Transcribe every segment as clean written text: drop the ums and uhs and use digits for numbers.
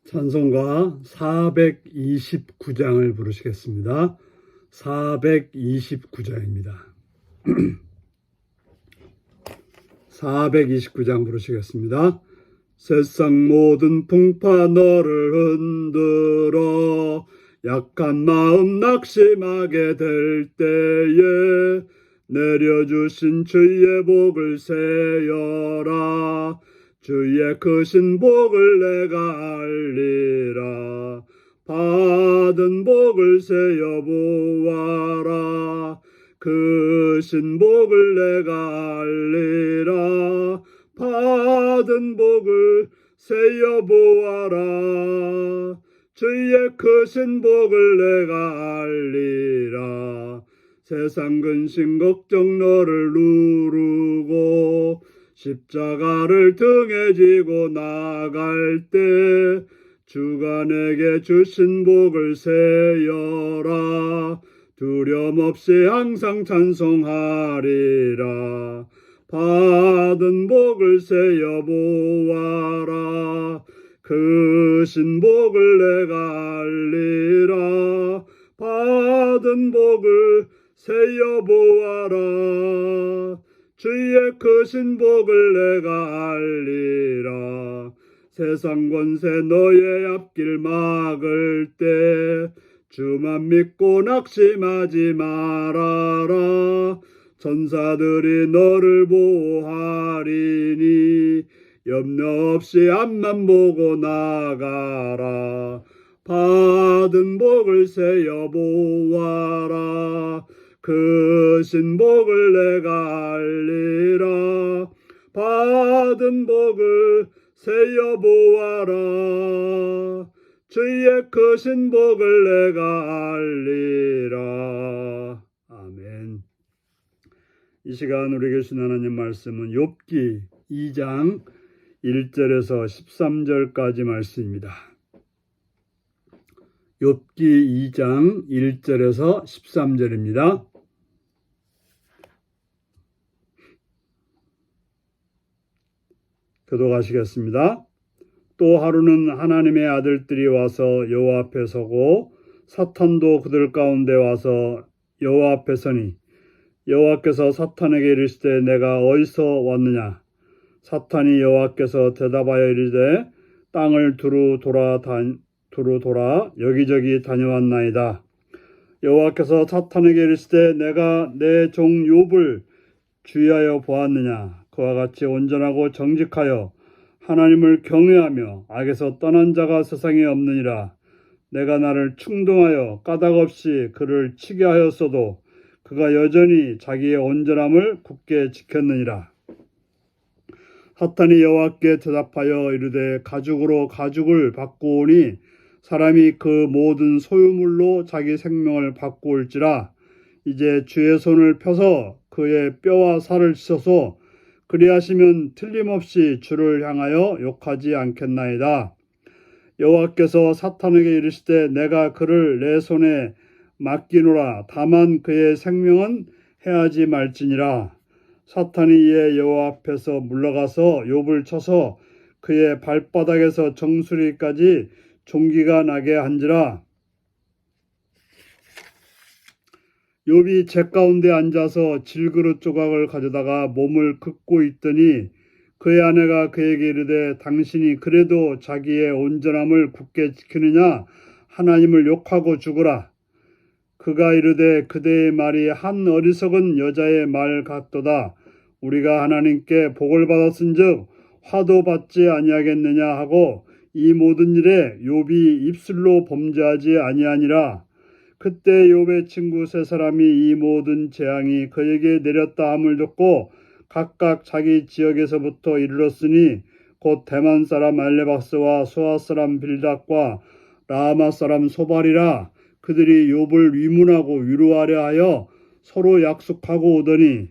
찬송가 429장을 부르시겠습니다. 429장입니다. 429장 부르시겠습니다. 세상 모든 풍파 너를 흔들어 약한 마음 낙심하게 될 때에 내려주신 주의 복을 세어라. 주의 크신 복을 내가 알리라. 받은 복을 세어 보아라. 크신 복을 내가 알리라. 받은 복을 세어 보아라. 주의 크신 복을 내가 알리라. 세상 근심 걱정 너를 누르고 십자가를 등에 지고 나갈 때 주가 내게 주신 복을 세어라. 두려움 없이 항상 찬송하리라. 받은 복을 세어 보아라. 크신 복을 내가 알리라. 받은 복을 세어 보아라. 주의 크신 복을 내가 알리라. 세상 권세 너의 앞길 막을 때 주만 믿고 낙심하지 말아라. 천사들이 너를 보호하리니 염려 없이 앞만 보고 나가라. 받은 복을 세어 보아라. 크신 복을 내가 알리라. 받은 복을 세어 보아라. 주의 크신 복을 내가 알리라. 아멘. 이 시간 우리에게 주신 하나님 말씀은 욥기 2장 1절에서 13절까지 말씀입니다. 욥기 2장 1절에서 13절입니다. 교독하시겠습니다. 또 하루는 하나님의 아들들이 와서 여호와 앞에 서고 사탄도 그들 가운데 와서 여호와 앞에 서니 여호와께서 사탄에게 이르시되 내가 어디서 왔느냐. 사탄이 여호와께서 대답하여 이르되 땅을 두루 돌아 여기저기 다녀왔나이다. 여호와께서 사탄에게 이르시되 내가 내 종 욥을 주의하여 보았느냐. 그와 같이 온전하고 정직하여 하나님을 경외하며 악에서 떠난 자가 세상에 없느니라. 내가 나를 충동하여 까닭 없이 그를 치게 하였어도 그가 여전히 자기의 온전함을 굳게 지켰느니라. 사탄이 여호와께 대답하여 이르되 가죽으로 가죽을 바꾸오니 사람이 그 모든 소유물로 자기 생명을 바꾸올지라. 이제 주의 손을 펴서 그의 뼈와 살을 찢어서 그리하시면 틀림없이 주를 향하여 욕하지 않겠나이다. 여호와께서 사탄에게 이르시되 내가 그를 내 손에 맡기노라. 다만 그의 생명은 해하지 말지니라. 사탄이 이에 여호와 앞에서 물러가서 욥을 쳐서 그의 발바닥에서 정수리까지 종기가 나게 한지라. 욥이 재 가운데 앉아서 질그릇 조각을 가져다가 몸을 긋고 있더니 그의 아내가 그에게 이르되 당신이 그래도 자기의 온전함을 굳게 지키느냐. 하나님을 욕하고 죽으라. 그가 이르되 그대의 말이 한 어리석은 여자의 말 같도다. 우리가 하나님께 복을 받았은즉 화도 받지 아니하겠느냐 하고 이 모든 일에 욥이 입술로 범죄하지 아니하니라. 그때 욥의 친구 세 사람이 이 모든 재앙이 그에게 내렸다 함을 듣고 각각 자기 지역에서부터 이르렀으니 곧 대만 사람 알레박스와 수아 사람 빌닷과 라마 사람 소발이라. 그들이 욥을 위문하고 위로하려 하여 서로 약속하고 오더니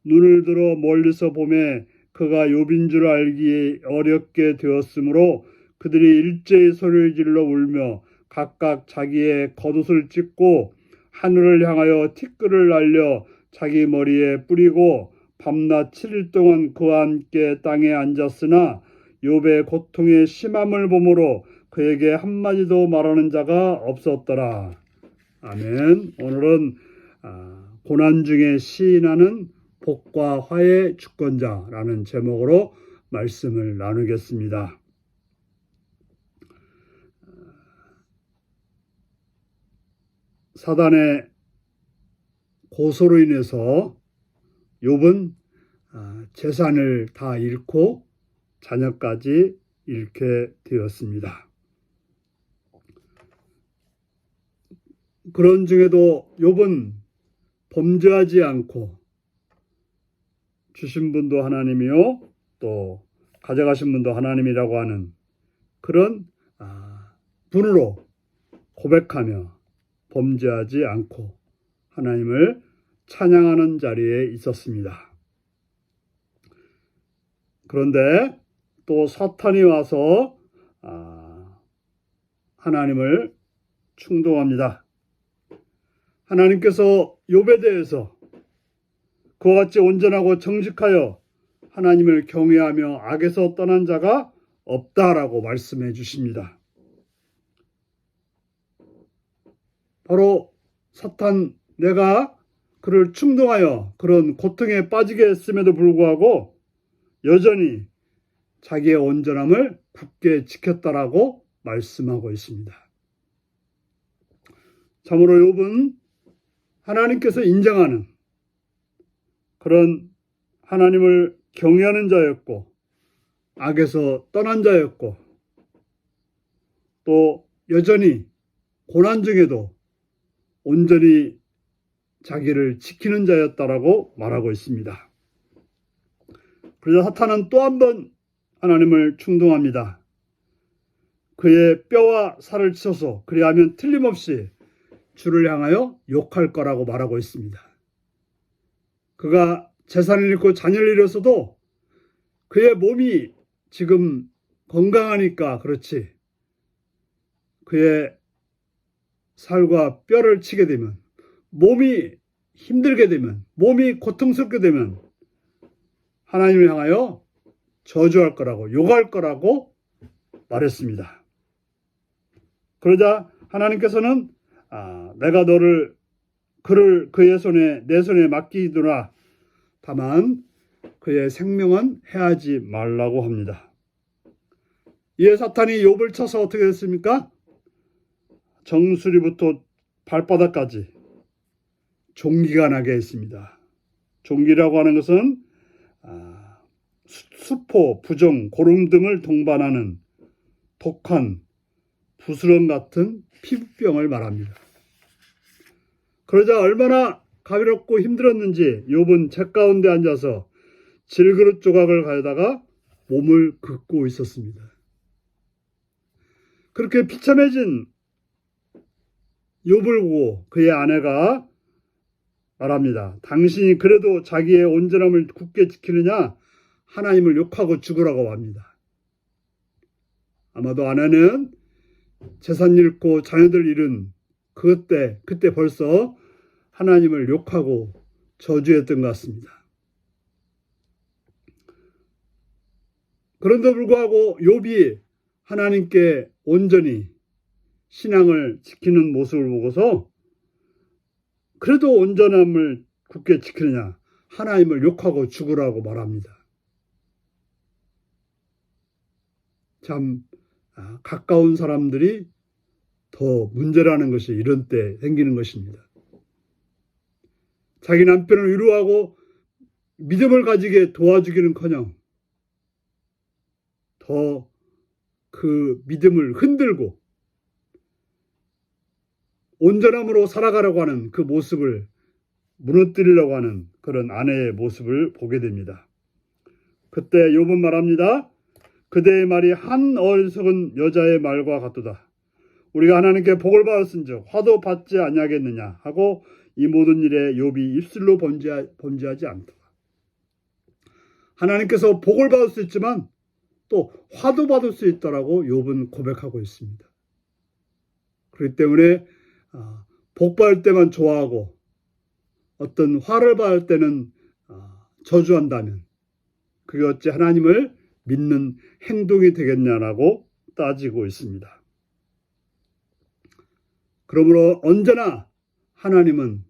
눈을 들어 멀리서 보매 그가 욥인 줄 알기 어렵게 되었으므로 그들이 일제히 소리를 질러 울며 각각 자기의 겉옷을 찢고 하늘을 향하여 티끌을 날려 자기 머리에 뿌리고 밤낮 7일 동안 그와 함께 땅에 앉았으나 욥의 고통의 심함을 보므로 그에게 한마디도 말하는 자가 없었더라. 아멘. 오늘은 고난 중에 시인하는 복과 화의 주권자라는 제목으로 말씀을 나누겠습니다. 사단의 고소로 인해서 욥은 재산을 다 잃고 자녀까지 잃게 되었습니다. 그런 중에도 욥은 범죄하지 않고 주신 분도 하나님이요 또 가져가신 분도 하나님이라고 하는 그런 분으로 고백하며 범죄하지 않고 하나님을 찬양하는 자리에 있었습니다. 그런데 또 사탄이 와서 하나님을 충동합니다. 하나님께서 욥에 대해서 그와 같이 온전하고 정직하여 하나님을 경외하며 악에서 떠난 자가 없다라고 말씀해 주십니다. 바로 사탄 내가 그를 충동하여 그런 고통에 빠지게 했음에도 불구하고 여전히 자기의 온전함을 굳게 지켰다라고 말씀하고 있습니다. 참으로 욥은 하나님께서 인정하는 그런 하나님을 경외하는 자였고 악에서 떠난 자였고 또 여전히 고난 중에도 온전히 자기를 지키는 자였다라고 말하고 있습니다. 그러자 사탄은 또 한 번 하나님을 충동합니다. 그의 뼈와 살을 치셔서 그리하면 틀림없이 주를 향하여 욕할 거라고 말하고 있습니다. 그가 재산을 잃고 자녀를 잃었어도 그의 몸이 지금 건강하니까 그렇지 그의 살과 뼈를 치게 되면 몸이 힘들게 되면 몸이 고통스럽게 되면 하나님을 향하여 저주할 거라고 욕할 거라고 말했습니다. 그러자 하나님께서는 내가 그를 그의 손에 내 손에 맡기두라. 다만 그의 생명은 해하지 말라고 합니다. 이에 사탄이 욥을 쳐서 어떻게 됐습니까? 정수리부터 발바닥까지 종기가 나게 했습니다. 종기라고 하는 것은 수포, 부종, 고름 등을 동반하는 독한 부스럼 같은 피부병을 말합니다. 그러자 얼마나 가비롭고 힘들었는지 욥은 책 가운데 앉아서 질그릇 조각을 가져다가 몸을 긁고 있었습니다. 그렇게 비참해진 욥을 보고 그의 아내가 말합니다. 당신이 그래도 자기의 온전함을 굳게 지키느냐 하나님을 욕하고 죽으라고 합니다. 아마도 아내는 재산 잃고 자녀들 잃은 그때 벌써 하나님을 욕하고 저주했던 것 같습니다. 그런데도 불구하고 욥이 하나님께 온전히 신앙을 지키는 모습을 보고서 그래도 온전함을 굳게 지키느냐 하나님을 욕하고 죽으라고 말합니다. 참 가까운 사람들이 더 문제라는 것이 이런 때 생기는 것입니다. 자기 남편을 위로하고 믿음을 가지게 도와주기는커녕 더 그 믿음을 흔들고 온전함으로 살아가려고 하는 그 모습을 무너뜨리려고 하는 그런 아내의 모습을 보게 됩니다. 그때 욥은 말합니다. 그대의 말이 한 어리석은 여자의 말과 같도다. 우리가 하나님께 복을 받았은즉 화도 받지 아니하겠느냐 하고 이 모든 일에 욥이 입술로 범죄하지 않도다. 하나님께서 복을 받을 수 있지만 또 화도 받을 수 있다라고 욥은 고백하고 있습니다. 그렇기 때문에 복 받을 때만 좋아하고 어떤 화를 받을 때는 저주한다면 그게 어찌 하나님을 믿는 행동이 되겠냐라고 따지고 있습니다. 그러므로 언제나 하나님은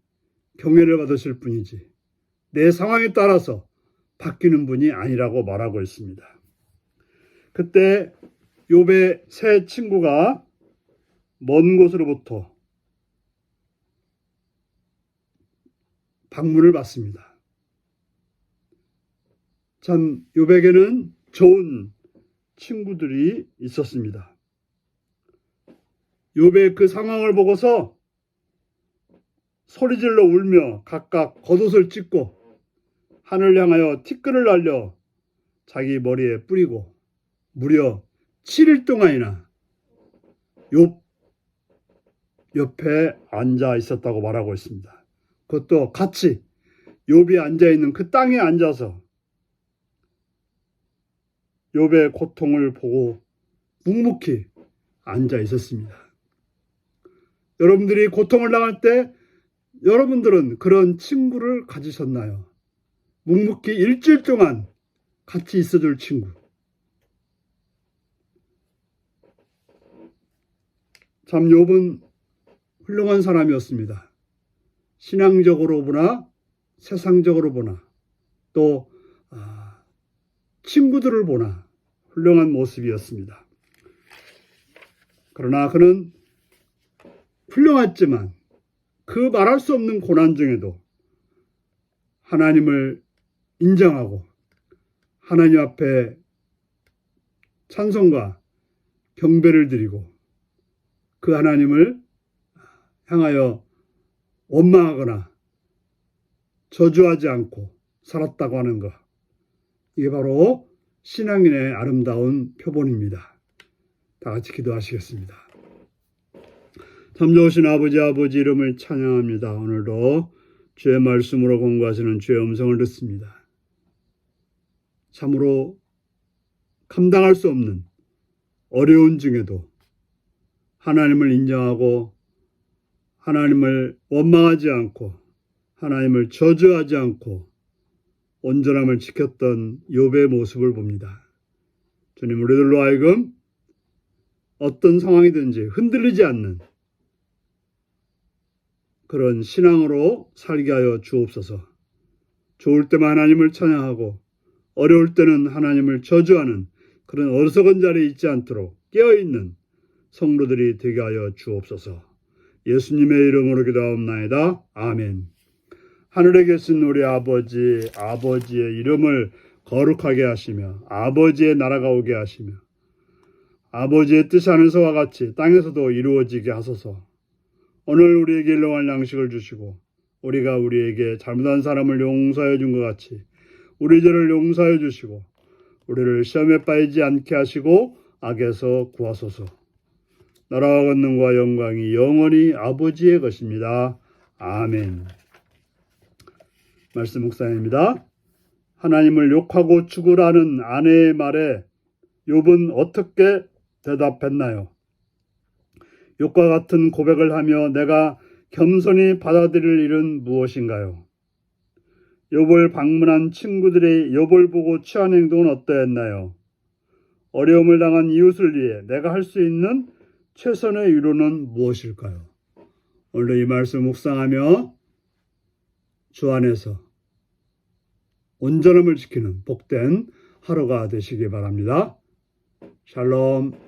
경외를 받으실 분이지 내 상황에 따라서 바뀌는 분이 아니라고 말하고 있습니다. 그때 욥의 세 친구가 먼 곳으로부터 방문을 받습니다. 참 욥에게는 좋은 친구들이 있었습니다. 욥의 그 상황을 보고서 소리질러 울며 각각 겉옷을 찢고 하늘 향하여 티끌을 날려 자기 머리에 뿌리고 무려 7일 동안이나 욥 옆에 앉아 있었다고 말하고 있습니다. 그것도 같이 욥이 앉아 있는 그 땅에 앉아서 욥의 고통을 보고 묵묵히 앉아 있었습니다. 여러분들이 고통을 당할 때 여러분들은 그런 친구를 가지셨나요? 묵묵히 일주일 동안 같이 있어줄 친구. 참 욥은 훌륭한 사람이었습니다. 신앙적으로 보나 세상적으로 보나 또 친구들을 보나 훌륭한 모습이었습니다. 그러나 그는 훌륭했지만 그 말할 수 없는 고난 중에도 하나님을 인정하고 하나님 앞에 찬송과 경배를 드리고 그 하나님을 향하여 원망하거나 저주하지 않고 살았다고 하는 것. 이게 바로 신앙인의 아름다운 표본입니다. 다 같이 기도하시겠습니다. 참 좋으신 아버지 이름을 찬양합니다. 오늘도 주의 말씀으로 공부하시는 주의 음성을 듣습니다. 참으로 감당할 수 없는 어려운 중에도 하나님을 인정하고 하나님을 원망하지 않고 하나님을 저주하지 않고 온전함을 지켰던 욥의 모습을 봅니다. 주님, 우리들로 하여금 어떤 상황이든지 흔들리지 않는 그런 신앙으로 살게 하여 주옵소서. 좋을 때만 하나님을 찬양하고 어려울 때는 하나님을 저주하는 그런 어리석은 자리에 있지 않도록 깨어있는 성도들이 되게 하여 주옵소서. 예수님의 이름으로 기도하옵나이다. 아멘. 하늘에 계신 우리 아버지의 이름을 거룩하게 하시며 아버지의 나라가 오게 하시며 아버지의 뜻이 하늘에서와 같이 땅에서도 이루어지게 하소서. 오늘 우리에게 일용할 양식을 주시고 우리가 우리에게 잘못한 사람을 용서해 준 것 같이 우리 죄를 용서해 주시고 우리를 시험에 빠지지 않게 하시고 악에서 구하소서. 나라와 권능과 영광이 영원히 아버지의 것입니다. 아멘. 말씀 묵상입니다. 하나님을 욕하고 죽으라는 아내의 말에 욥은 어떻게 대답했나요? 욕과 같은 고백을 하며 내가 겸손히 받아들일 일은 무엇인가요? 욥을 방문한 친구들이 욥을 보고 취한 행동은 어떠했나요? 어려움을 당한 이웃을 위해 내가 할 수 있는 최선의 위로는 무엇일까요? 오늘 이 말씀 묵상하며 주 안에서 온전함을 지키는 복된 하루가 되시기 바랍니다. 샬롬.